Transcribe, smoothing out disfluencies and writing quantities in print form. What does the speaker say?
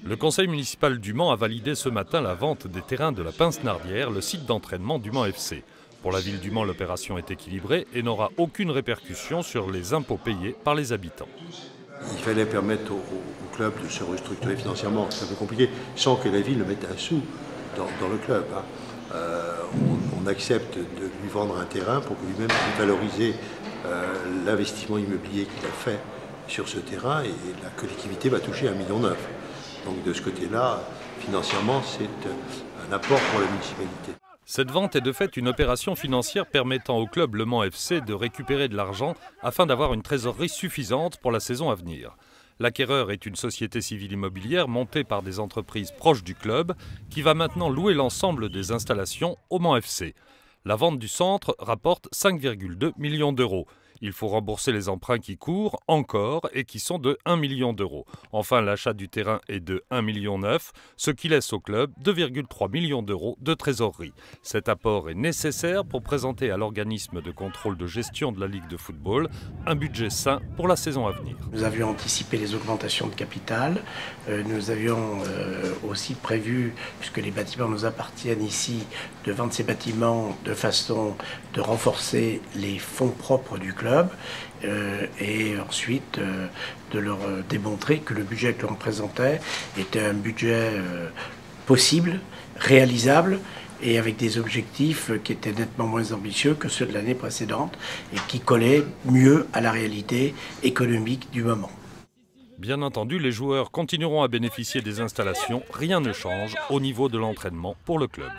Le conseil municipal du Mans a validé ce matin la vente des terrains de la Pince-Nardière, le site d'entraînement du Mans FC. Pour la ville du Mans, l'opération est équilibrée et n'aura aucune répercussion sur les impôts payés par les habitants. Il fallait permettre au club de se restructurer financièrement. C'est un peu compliqué, sans que la ville ne mette un sou dans le club. On accepte de lui vendre un terrain pour que lui-même puisse valoriser l'investissement immobilier qu'il a fait sur ce terrain, et la collectivité va toucher 1,9 million. Donc de ce côté-là, financièrement, c'est un apport pour la municipalité. Cette vente est de fait une opération financière permettant au club Le Mans FC de récupérer de l'argent afin d'avoir une trésorerie suffisante pour la saison à venir. L'acquéreur est une société civile immobilière montée par des entreprises proches du club qui va maintenant louer l'ensemble des installations au Mans FC. La vente du centre rapporte 5,2 millions d'euros. Il faut rembourser les emprunts qui courent encore et qui sont de 1 million d'euros. Enfin, l'achat du terrain est de 1,9 million, ce qui laisse au club 2,3 millions d'euros de trésorerie. Cet apport est nécessaire pour présenter à l'organisme de contrôle de gestion de la Ligue de football un budget sain pour la saison à venir. Nous avions anticipé les augmentations de capital. Nous avions aussi prévu, puisque les bâtiments nous appartiennent ici, de vendre ces bâtiments de façon de renforcer les fonds propres du club. Et ensuite de leur démontrer que le budget que l'on présentait était un budget possible, réalisable et avec des objectifs qui étaient nettement moins ambitieux que ceux de l'année précédente et qui collaient mieux à la réalité économique du moment. Bien entendu, les joueurs continueront à bénéficier des installations, rien ne change au niveau de l'entraînement pour le club.